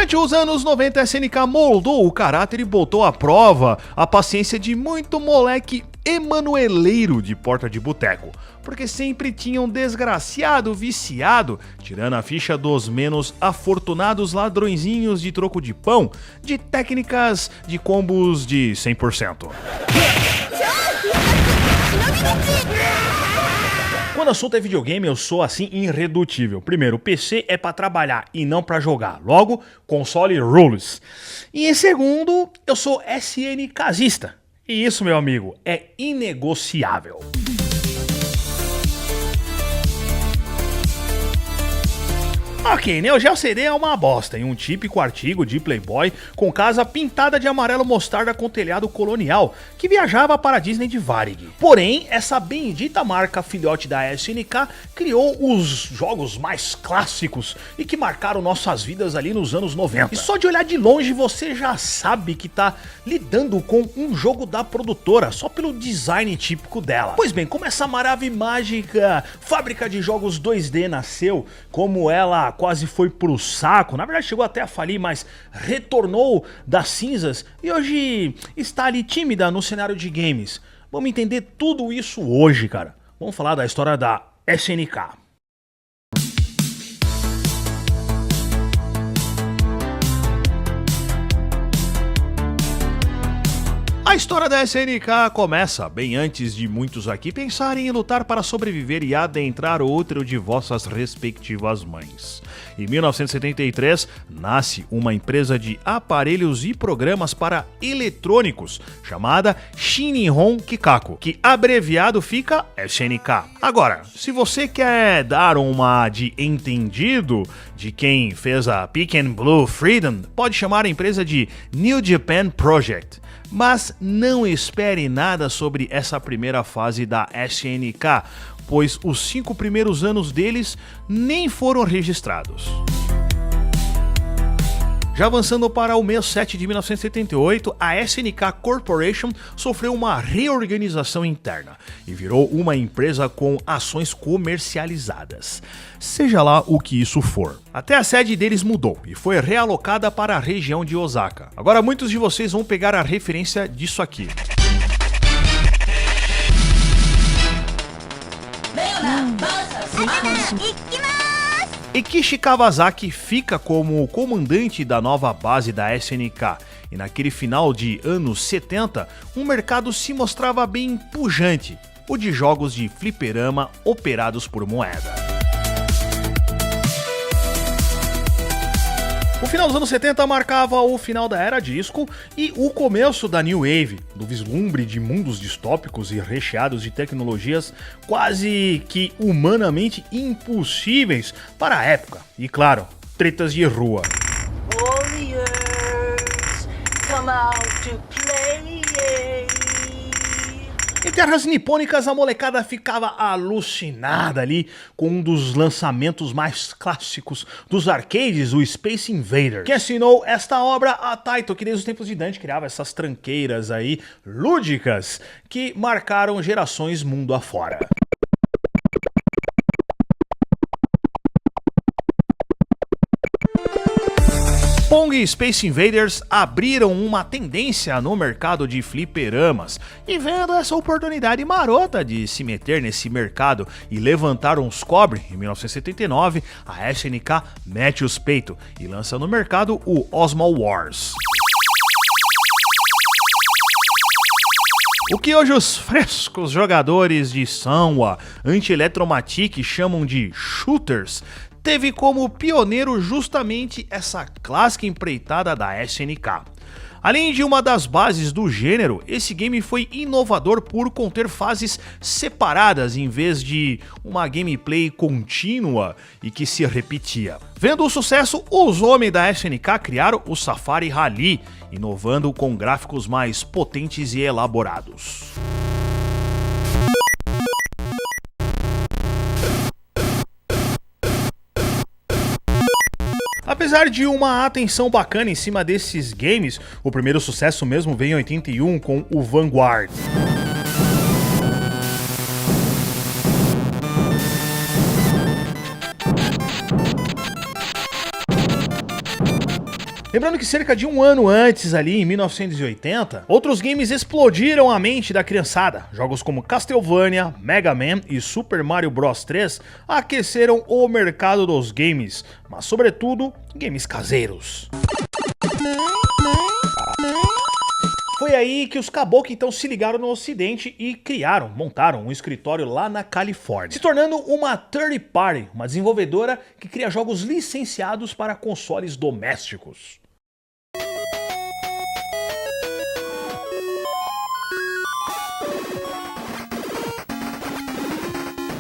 Durante os anos 90, a SNK moldou o caráter e botou à prova a paciência de muito moleque emanueleiro de porta de boteco, porque sempre tinha um desgraciado viciado, tirando a ficha dos menos afortunados ladrõezinhos de troco de pão, de técnicas de combos de 100%. Quando o assunto é videogame, eu sou assim irredutível. Primeiro, o PC é pra trabalhar e não pra jogar. Logo, console rules. E em segundo, eu sou SNKzista. E isso, meu amigo, é inegociável. Ok, Neo Geo CD é uma bosta, em um típico artigo de Playboy com casa pintada de amarelo mostarda com telhado colonial, que viajava para a Disney de Varig. Porém, essa bendita marca filhote da SNK criou os jogos mais clássicos e que marcaram nossas vidas ali nos anos 90. E só de olhar de longe você já sabe que tá lidando com um jogo da produtora, só pelo design típico dela. Pois bem, como essa maravilha mágica fábrica de jogos 2D nasceu, como ela quase foi pro saco, na verdade chegou até a falir, mas retornou das cinzas e hoje está ali tímida no cenário de games. Vamos entender tudo isso hoje, cara. Vamos falar da história da SNK. A história da SNK começa bem antes de muitos aqui pensarem em lutar para sobreviver e adentrar outro de vossas respectivas mães. Em 1973, nasce uma empresa de aparelhos e programas para eletrônicos, chamada Shin-Nihon Kikaku, que abreviado fica SNK. Agora, se você quer dar uma de entendido de quem fez a Peking Blue Freedom, pode chamar a empresa de New Japan Project. Mas não espere nada sobre essa primeira fase da SNK, pois os 5 primeiros anos deles nem foram registrados. Já avançando para o mês 7 de 1978, a SNK Corporation sofreu uma reorganização interna e virou uma empresa com ações comercializadas. Seja lá o que isso for. Até a sede deles mudou e foi realocada para a região de Osaka. Agora muitos de vocês vão pegar a referência disso aqui. Ekishi Kawasaki fica como comandante da nova base da SNK, e naquele final de anos 70, um mercado se mostrava bem pujante, o de jogos de fliperama operados por moeda. O final dos anos 70 marcava o final da era disco e o começo da New Wave, do vislumbre de mundos distópicos e recheados de tecnologias quase que humanamente impossíveis para a época. E claro, tretas de rua. Warriors, come out to play. Em terras nipônicas, a molecada ficava alucinada ali com um dos lançamentos mais clássicos dos arcades, o Space Invaders. Quem assinou esta obra? A Taito, que desde os tempos de Dante criava essas tranqueiras aí lúdicas que marcaram gerações mundo afora. Pong e Space Invaders abriram uma tendência no mercado de fliperamas e vendo essa oportunidade marota de se meter nesse mercado e levantar uns cobre, em 1979 a SNK mete os peitos e lança no mercado o Osmo Wars. O que hoje os frescos jogadores de Sanwa Anti-Electromatic chamam de shooters, teve como pioneiro justamente essa clássica empreitada da SNK. Além de uma das bases do gênero, esse game foi inovador por conter fases separadas em vez de uma gameplay contínua e que se repetia. Vendo o sucesso, os homens da SNK criaram o Safari Rally, inovando com gráficos mais potentes e elaborados. Apesar de uma atenção bacana em cima desses games, o primeiro sucesso mesmo veio em 81 com o Vanguard. Lembrando que cerca de um ano antes, ali em 1980, outros games explodiram a mente da criançada. Jogos como Castlevania, Mega Man e Super Mario Bros 3 aqueceram o mercado dos games, mas sobretudo games caseiros. Foi aí que os caboclos então se ligaram no ocidente e montaram um escritório lá na Califórnia, se tornando uma third party, uma desenvolvedora que cria jogos licenciados para consoles domésticos.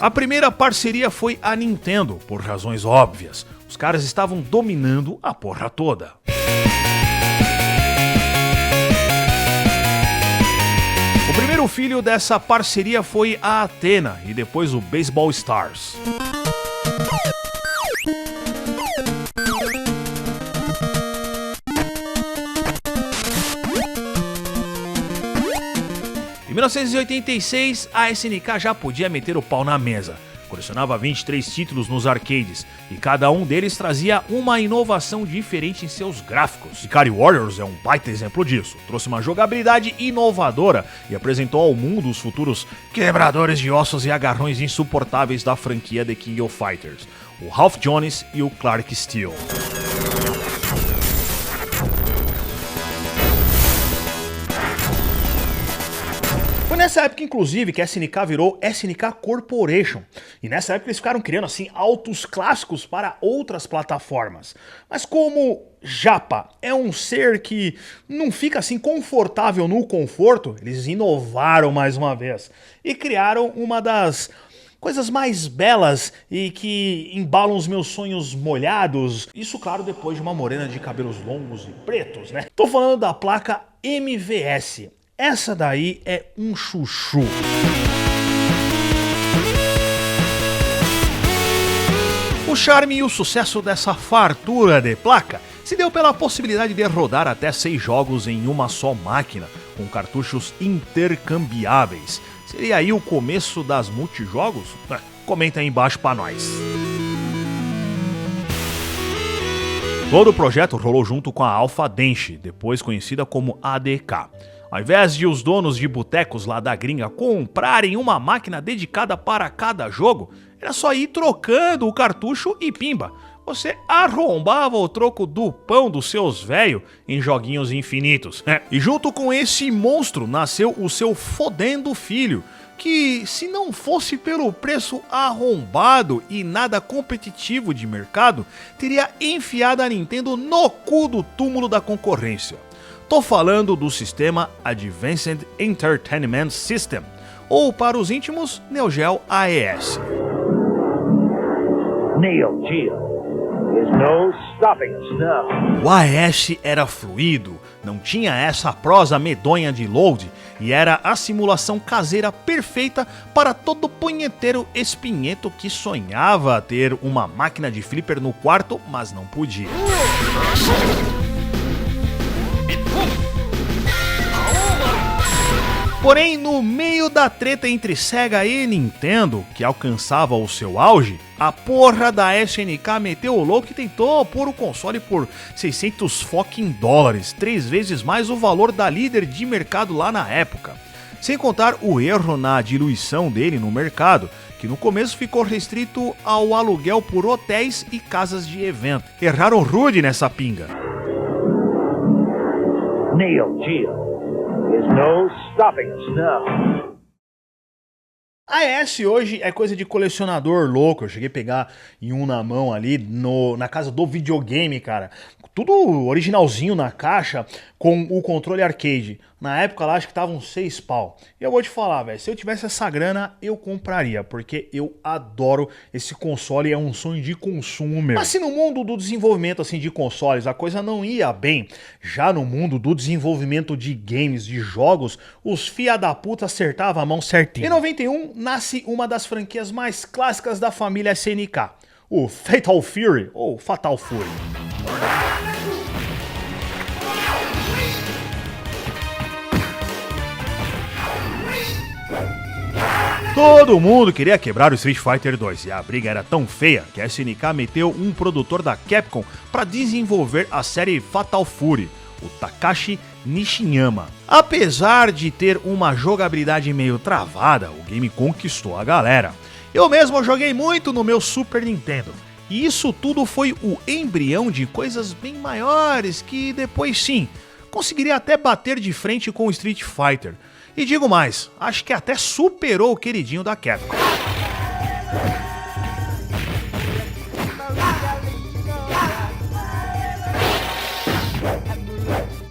A primeira parceria foi a Nintendo, por razões óbvias. Os caras estavam dominando a porra toda. O primeiro filho dessa parceria foi a Athena e depois o Baseball Stars. Em 1986, a SNK já podia meter o pau na mesa. Colecionava 23 títulos nos arcades, e cada um deles trazia uma inovação diferente em seus gráficos. Ikari Warriors é um baita exemplo disso. Trouxe uma jogabilidade inovadora e apresentou ao mundo os futuros quebradores de ossos e agarrões insuportáveis da franquia The King of Fighters, o Ralph Jones e o Clark Steel. Foi nessa época, inclusive, que a SNK virou SNK Corporation. E nessa época eles ficaram criando, assim, altos clássicos para outras plataformas. Mas como Japa é um ser que não fica, assim, confortável no conforto, eles inovaram mais uma vez. E criaram uma das coisas mais belas e que embalam os meus sonhos molhados. Isso, claro, depois de uma morena de cabelos longos e pretos, né? Tô falando da placa MVS. Essa daí é um chuchu. O charme e o sucesso dessa fartura de placa se deu pela possibilidade de rodar até 6 jogos em uma só máquina, com cartuchos intercambiáveis. Seria aí o começo das multijogos? Comenta aí embaixo pra nós. Todo o projeto rolou junto com a Alpha Denshi, depois conhecida como ADK. Ao invés de os donos de botecos lá da gringa comprarem uma máquina dedicada para cada jogo, era só ir trocando o cartucho e pimba. Você arrombava o troco do pão dos seus velhos em joguinhos infinitos. E junto com esse monstro nasceu o seu fodendo filho, que se não fosse pelo preço arrombado e nada competitivo de mercado, teria enfiado a Nintendo no cu do túmulo da concorrência. Tô falando do sistema Advanced Entertainment System, ou para os íntimos, Neo Geo AES. Neo Geo. There's no stopping us now. O AES era fluido, não tinha essa prosa medonha de load e era a simulação caseira perfeita para todo punheteiro espinhento que sonhava ter uma máquina de flipper no quarto, mas não podia. Porém, no meio da treta entre Sega e Nintendo, que alcançava o seu auge, a porra da SNK meteu o louco e tentou pôr o console por 600 fucking dólares, 3 vezes mais o valor da líder de mercado lá na época. Sem contar o erro na diluição dele no mercado, que no começo ficou restrito ao aluguel por hotéis e casas de evento. Erraram rude nessa pinga. Neo Geo. There's no stopping us now. A AES hoje é coisa de colecionador louco. Eu cheguei a pegar em um na mão ali na casa do videogame, cara. Tudo originalzinho na caixa, com o controle arcade. Na época lá acho que tava uns 6 pau. E eu vou te falar, velho, se eu tivesse essa grana, eu compraria, porque eu adoro esse console, é um sonho de consumo meu. Mas se no mundo do desenvolvimento assim de consoles a coisa não ia bem, já no mundo do desenvolvimento de games, de jogos, os fia da puta acertavam a mão certinho. Em 91 nasce uma das franquias mais clássicas da família SNK, o Fatal Fury, ou Fatal Fury. Todo mundo queria quebrar o Street Fighter 2 e a briga era tão feia que a SNK meteu um produtor da Capcom para desenvolver a série Fatal Fury, o Takashi Nishiyama. Apesar de ter uma jogabilidade meio travada, o game conquistou a galera. Eu mesmo joguei muito no meu Super Nintendo. E isso tudo foi o embrião de coisas bem maiores que depois sim, conseguiria até bater de frente com o Street Fighter. E digo mais, acho que até superou o queridinho da Capcom.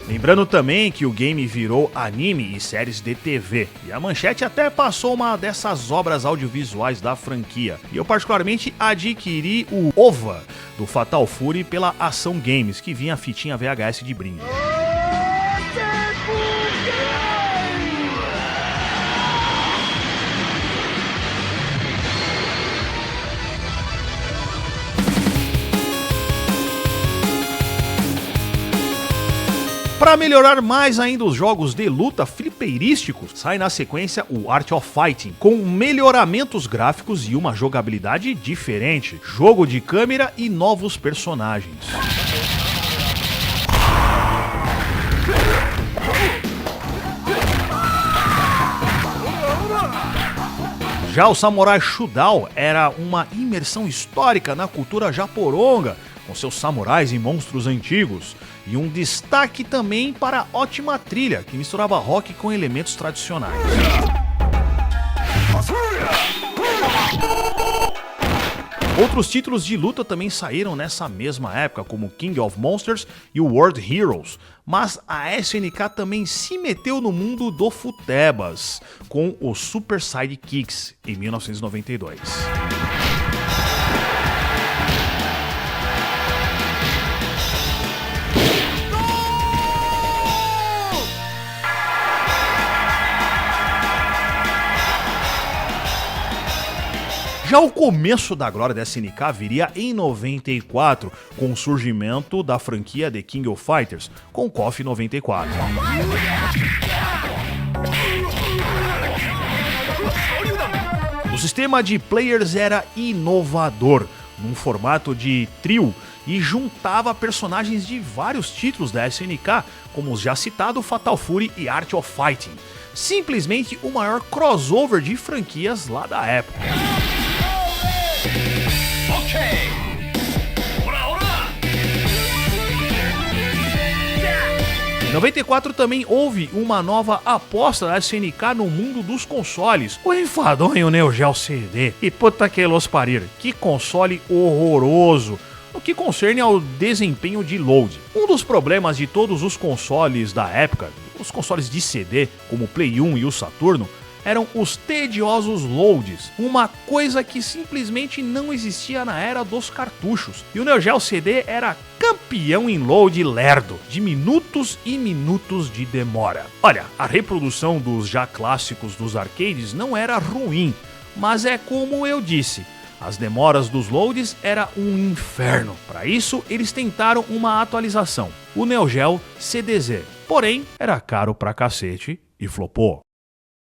Lembrando também que o game virou anime e séries de TV, e a Manchete até passou uma dessas obras audiovisuais da franquia. E eu particularmente adquiri o OVA do Fatal Fury pela Ação Games, que vinha a fitinha VHS de brinde. Para melhorar mais ainda os jogos de luta flipeirísticos, sai na sequência o Art of Fighting, com melhoramentos gráficos e uma jogabilidade diferente, jogo de câmera e novos personagens. Já o Samurai Shodown era uma imersão histórica na cultura japoronga, com seus samurais e monstros antigos, e um destaque também para a ótima trilha, que misturava rock com elementos tradicionais. Outros títulos de luta também saíram nessa mesma época, como King of Monsters e o World Heroes, mas a SNK também se meteu no mundo do futebas, com o Super Sidekicks, em 1992. Já o começo da glória da SNK viria em 94, com o surgimento da franquia The King of Fighters, com KOF 94. O sistema de players era inovador, num formato de trio, e juntava personagens de vários títulos da SNK, como os já citados Fatal Fury e Art of Fighting. Simplesmente o maior crossover de franquias lá da época. Em 94 também houve uma nova aposta da SNK no mundo dos consoles, o enfadonho Neo Geo CD. E puta que los parir, que console horroroso no que concerne ao desempenho de load. Um dos problemas de todos os consoles da época, os consoles de CD, como o Play 1 e o Saturno, eram os tediosos loads, uma coisa que simplesmente não existia na era dos cartuchos. E o Neo Geo CD era campeão em load lerdo, de minutos e minutos de demora. Olha, a reprodução dos já clássicos dos arcades não era ruim, mas é como eu disse, as demoras dos loads era um inferno. Para isso, eles tentaram uma atualização, o Neo Geo CDZ, porém era caro pra cacete e flopou.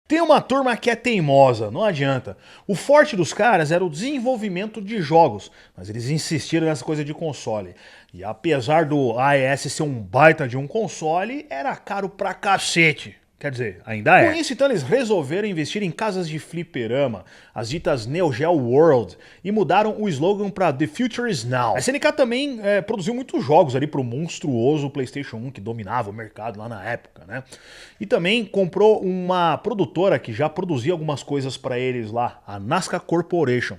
Tem uma turma que é teimosa, não adianta. O forte dos caras era o desenvolvimento de jogos, mas eles insistiram nessa coisa de console. E apesar do AES ser um baita de um console, era caro pra cacete. Quer dizer, ainda é. Com isso, então, eles resolveram investir em casas de fliperama, as ditas Neo Geo World, e mudaram o slogan para The Future is Now. A SNK também produziu muitos jogos ali pro monstruoso PlayStation 1, que dominava o mercado lá na época, né? E também comprou uma produtora que já produzia algumas coisas para eles lá, a Nazca Corporation.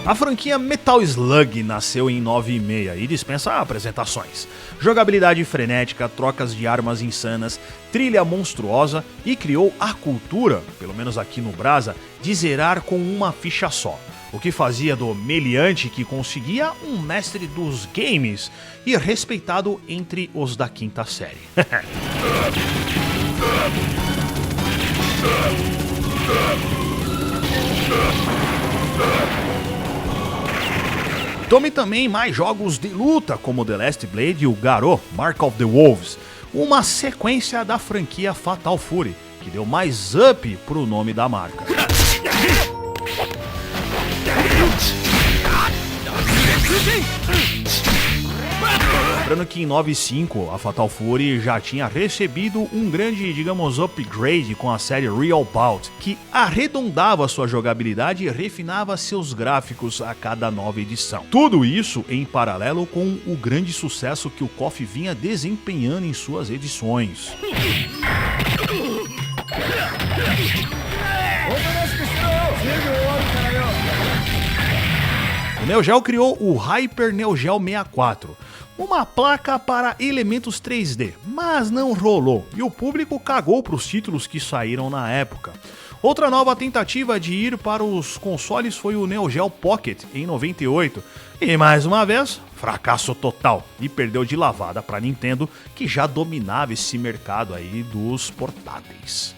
A franquia Metal Slug nasceu em 96 e dispensa apresentações. Jogabilidade frenética, trocas de armas insanas, trilha monstruosa e criou a cultura, pelo menos aqui no Brasa, de zerar com uma ficha só. O que fazia do meliante que conseguia um mestre dos games e respeitado entre os da quinta série. Tome também mais jogos de luta, como The Last Blade e o Garou, Mark of the Wolves, uma sequência da franquia Fatal Fury, que deu mais up pro nome da marca. Lembrando que em 9.5 a Fatal Fury já tinha recebido um grande, digamos, upgrade com a série Real Bout, que arredondava sua jogabilidade e refinava seus gráficos a cada nova edição. Tudo isso em paralelo com o grande sucesso que o KOF vinha desempenhando em suas edições. O Neo Geo criou o Hyper Neo Geo 64, uma placa para elementos 3D, mas não rolou e o público cagou para os títulos que saíram na época. Outra nova tentativa de ir para os consoles foi o Neo Geo Pocket em 98 e mais uma vez, fracasso total e perdeu de lavada para Nintendo, que já dominava esse mercado aí dos portáteis.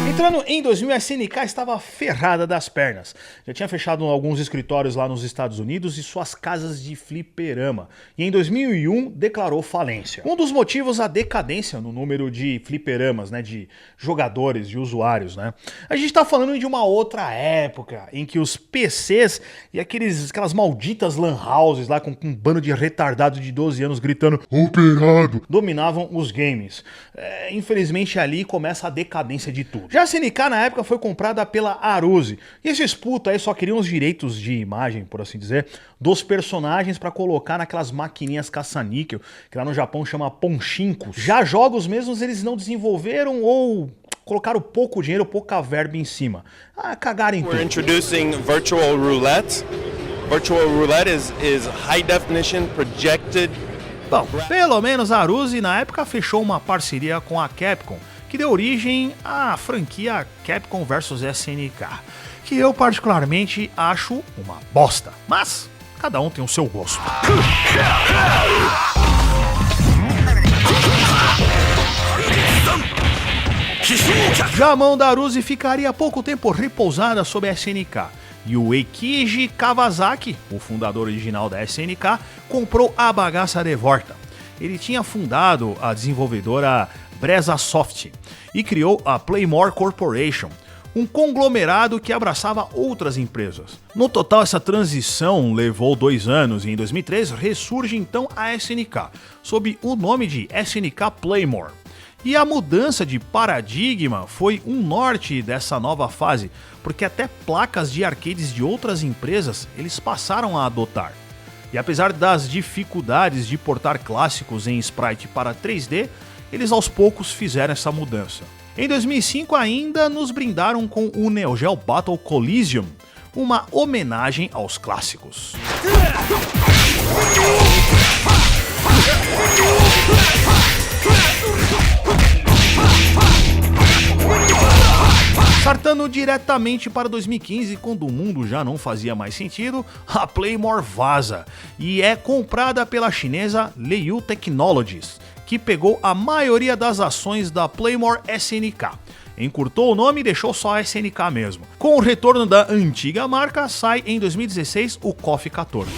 Entrando em 2000, a SNK estava ferrada das pernas. Já tinha fechado alguns escritórios lá nos Estados Unidos e suas casas de fliperama. E em 2001 declarou falência. Um dos motivos, a decadência no número de fliperamas, né, de jogadores, de usuários, né? A gente tá falando de uma outra época em que os PCs e aquelas malditas lan houses lá com um bando de retardados de 12 anos gritando "operado" dominavam os games. Infelizmente ali começa a decadência de tudo. Já a SNK na época foi comprada pela Aruze, e esses putos aí só queriam os direitos de imagem, por assim dizer, dos personagens para colocar naquelas maquininhas caça-níquel, que lá no Japão chama Ponchinkos. Já jogos mesmos eles não desenvolveram ou colocaram pouco dinheiro, pouca verba em cima. Cagaram em tudo. We're introducing Virtual Roulette. Virtual Roulette is high definition projected. Bom, pelo menos a Aruze na época fechou uma parceria com a Capcom, que deu origem à franquia Capcom vs SNK, que eu particularmente acho uma bosta, mas cada um tem o seu gosto. Já a mão da Aruze ficaria pouco tempo repousada sob a SNK, e o Eikiji Kawasaki, o fundador original da SNK, comprou a bagaça de volta. Ele tinha fundado a desenvolvedora Brezasoft e criou a Playmore Corporation, um conglomerado que abraçava outras empresas. No total, essa transição levou 2 anos e em 2003 ressurge então a SNK, sob o nome de SNK Playmore. E a mudança de paradigma foi um norte dessa nova fase, porque até placas de arcades de outras empresas eles passaram a adotar. E apesar das dificuldades de portar clássicos em sprite para 3D, eles aos poucos fizeram essa mudança. Em 2005 ainda nos brindaram com o Neo Geo Battle Coliseum, uma homenagem aos clássicos. Startando diretamente para 2015, quando o mundo já não fazia mais sentido, a Playmore vaza e é comprada pela chinesa Leiyu Technologies, que pegou a maioria das ações da Playmore SNK. Encurtou o nome e deixou só a SNK mesmo. Com o retorno da antiga marca, sai em 2016 o KOF 14.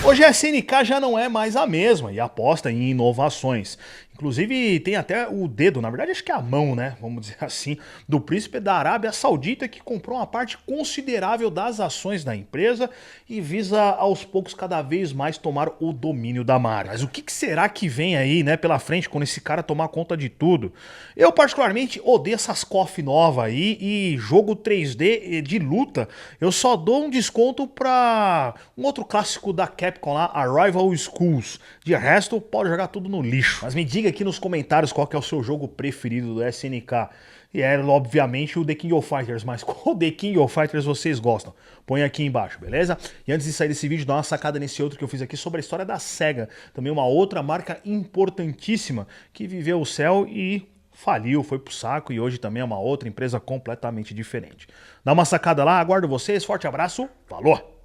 Hoje a SNK já não é mais a mesma e aposta em inovações. Inclusive tem até o dedo, na verdade acho que é a mão, né, vamos dizer assim, do príncipe da Arábia Saudita, que comprou uma parte considerável das ações da empresa e visa aos poucos cada vez mais tomar o domínio da marca. Mas o que será que vem aí, né, pela frente quando esse cara tomar conta de tudo? Eu particularmente odeio essas KOF novas aí e jogo 3D de luta, eu só dou um desconto pra um outro clássico da Capcom lá, a Rival Schools. De resto, pode jogar tudo no lixo. Mas me diga aqui nos comentários qual que é o seu jogo preferido do SNK. E é, obviamente, o The King of Fighters, mas qual The King of Fighters vocês gostam? Põe aqui embaixo, beleza? E antes de sair desse vídeo, dá uma sacada nesse outro que eu fiz aqui sobre a história da SEGA. Também uma outra marca importantíssima que viveu o céu e faliu, foi pro saco e hoje também é uma outra empresa completamente diferente. Dá uma sacada lá, aguardo vocês, forte abraço, falou!